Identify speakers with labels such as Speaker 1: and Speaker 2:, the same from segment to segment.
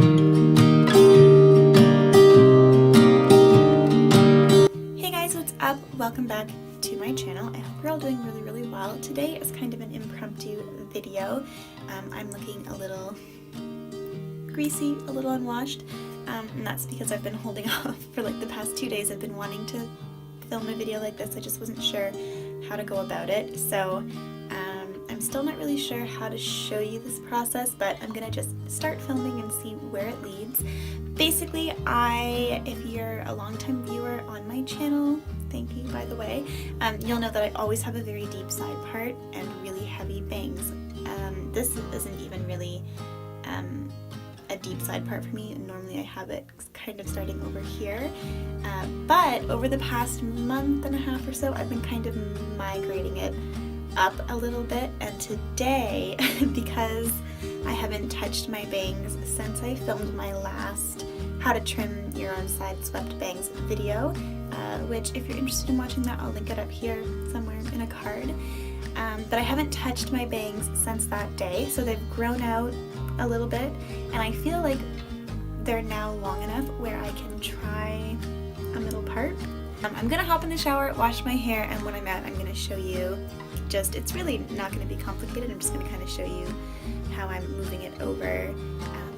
Speaker 1: Hey guys, what's up? Welcome back to my channel. I hope you're all doing really well. Today is kind of an impromptu video. I'm looking a little greasy, a little unwashed, and that's because I've been holding off for like the past 2 days. I've been wanting to film a video like this. I just wasn't sure how to go about it, so I'm still not really sure how to show you this process, but I'm gonna just start filming and see where it leads. Basically, if you're a longtime viewer on my channel, thank you by the way, you'll know that I always have a very deep side part and really heavy bangs. This isn't even really a deep side part for me. Normally I have it kind of starting over here, but over the past month and a half or so I've been kind of migrating it up a little bit, and today, because I haven't touched my bangs since I filmed my last how to trim your own side swept bangs video, which if you're interested in watching that, I'll link it up here somewhere in a card. But I haven't touched my bangs since that day, so they've grown out a little bit, and I feel like they're now long enough where I can try a middle part. I'm gonna hop in the shower, wash my hair, and when I'm out, I'm gonna show you it's really not going to be complicated. I'm just going to kind of show you how I'm moving it over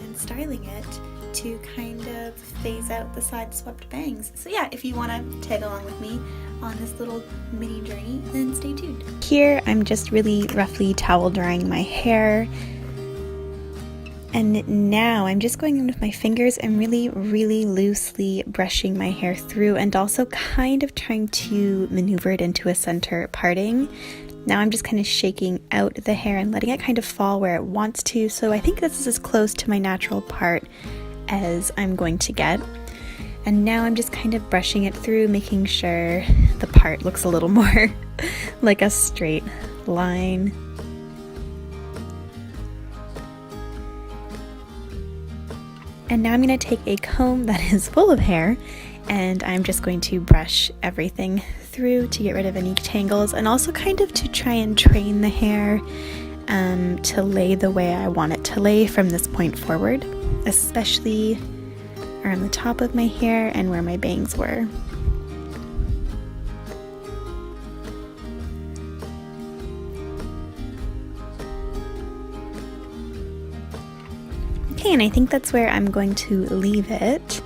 Speaker 1: and styling it to kind of phase out the side swept bangs. So yeah, if you want to tag along with me on this little mini journey, then stay tuned. Here I'm just really roughly towel drying my hair, and now I'm just going in with my fingers and really loosely brushing my hair through, and also kind of trying to maneuver it into a center parting. Now I'm just kind of shaking out the hair and letting it kind of fall where it wants to, so I think this is as close to my natural part as I'm going to get. And now I'm just kind of brushing it through, making sure the part looks a little more like a straight line. And now I'm going to take a comb that is full of hair, and I'm just going to brush everything through to get rid of any tangles, and also kind of to try and train the hair to lay the way I want it to lay from this point forward, especially around the top of my hair and where my bangs were. Okay, and I think that's where I'm going to leave it.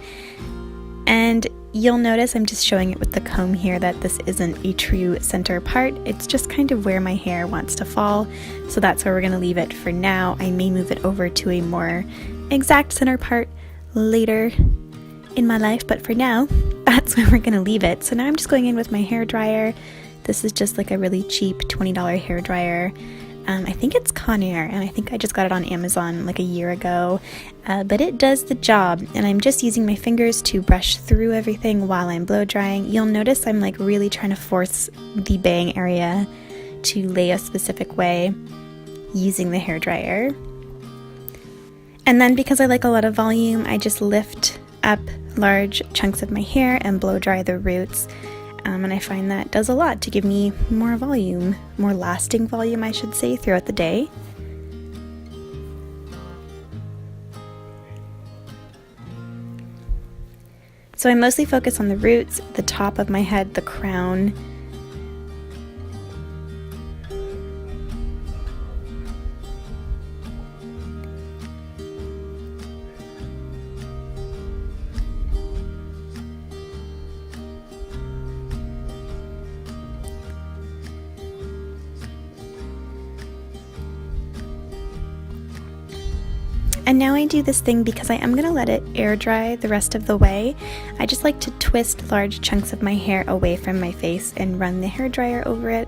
Speaker 1: And you'll notice I'm just showing it with the comb here that this isn't a true center part. It's just kind of where my hair wants to fall. So that's where we're going to leave it for now. I may move it over to a more exact center part later in my life, but for now, that's where we're going to leave it. So now I'm just going in with my hair dryer. This is just like a really cheap $20 hair dryer. I think it's Conair, and I think I just got it on Amazon like a year ago, but it does the job, and I'm just using my fingers to brush through everything while I'm blow drying. You'll notice I'm like really trying to force the bang area to lay a specific way using the hair dryer. And then because I like a lot of volume, I just lift up large chunks of my hair and blow dry the roots. And I find that does a lot to give me more volume, more lasting volume I should say, throughout the day. So I mostly focus on the roots, the top of my head, the crown. And now I do this thing because I am going to let it air dry the rest of the way. I just like to twist large chunks of my hair away from my face and run the hair dryer over it.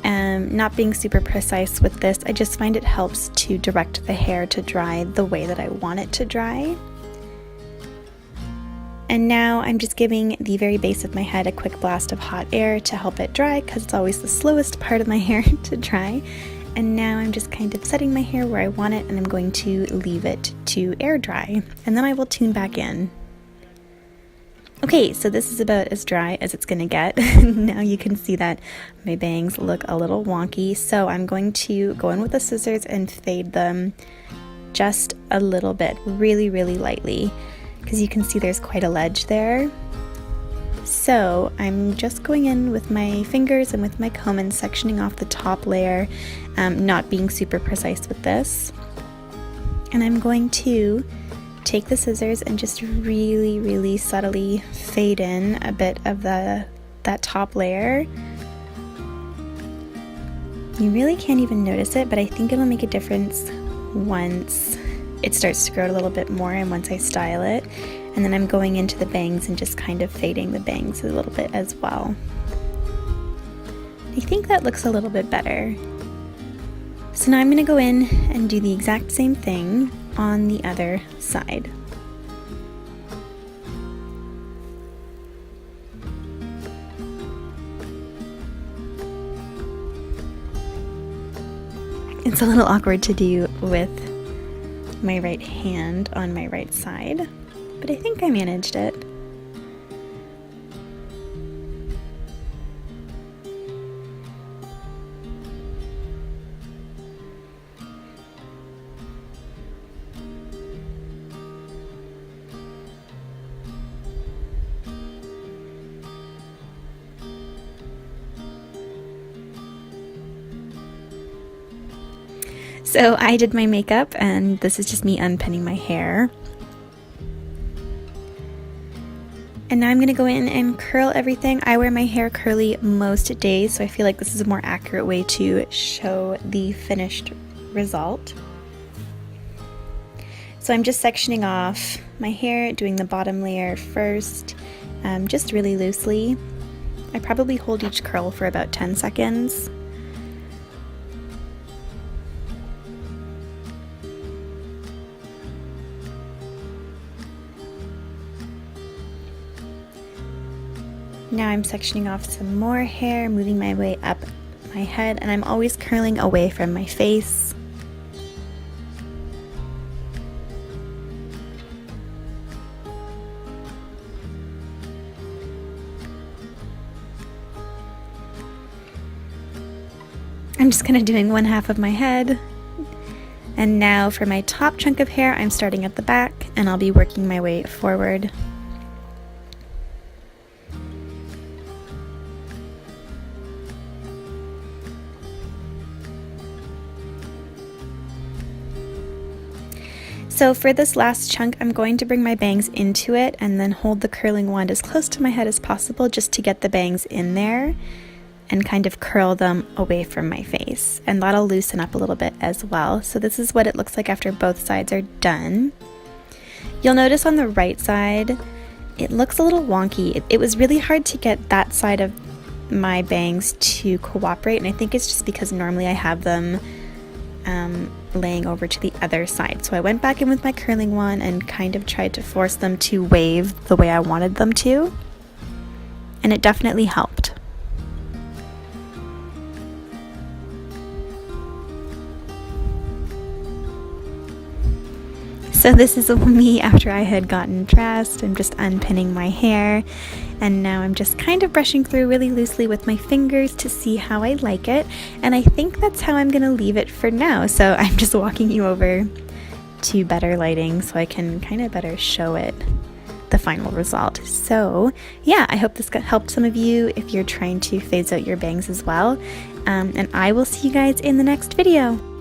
Speaker 1: Not being super precise with this, I just find it helps to direct the hair to dry the way that I want it to dry. And now I'm just giving the very base of my head a quick blast of hot air to help it dry, because it's always the slowest part of my hair to dry. And now I'm just kind of setting my hair where I want it, and I'm going to leave it to air dry, and then I will tune back in. Okay, so this is about as dry as it's gonna get. Now you can see that my bangs look a little wonky, so I'm going to go in with the scissors and fade them just a little bit, really, really lightly, because you can see there's quite a ledge there. So I'm just going in with my fingers and with my comb and sectioning off the top layer, not being super precise with this. And I'm going to take the scissors and just really, really subtly fade in a bit of that top layer. You really can't even notice it, but I think it'll make a difference once it starts to grow a little bit more and once I style it. And then I'm going into the bangs and just kind of fading the bangs a little bit as well. I think that looks a little bit better. So now I'm going to go in and do the exact same thing on the other side. It's a little awkward to do with my right hand on my right side, but I think I managed it. So I did my makeup, and this is just me unpinning my hair. And now I'm going to go in and curl everything. I wear my hair curly most days, so I feel like this is a more accurate way to show the finished result. So I'm just sectioning off my hair, doing the bottom layer first, just really loosely. I probably hold each curl for about 10 seconds. Now I'm sectioning off some more hair, moving my way up my head, and I'm always curling away from my face. I'm just kind of doing one half of my head. And now for my top chunk of hair, I'm starting at the back, and I'll be working my way forward. So for this last chunk, I'm going to bring my bangs into it and then hold the curling wand as close to my head as possible just to get the bangs in there and kind of curl them away from my face. And that'll loosen up a little bit as well. So this is what it looks like after both sides are done. You'll notice on the right side, it looks a little wonky. It was really hard to get that side of my bangs to cooperate, and I think it's just because normally I have them laying over to the other side. So I went back in with my curling wand and kind of tried to force them to wave the way I wanted them to, and it definitely helped. So this is me after I had gotten dressed. I'm just unpinning my hair, and now I'm just kind of brushing through really loosely with my fingers to see how I like it, and I think that's how I'm gonna leave it for now. So I'm just walking you over to better lighting so I can kind of better show it, the final result. So yeah, I hope this helped some of you if you're trying to phase out your bangs as well, and I will see you guys in the next video.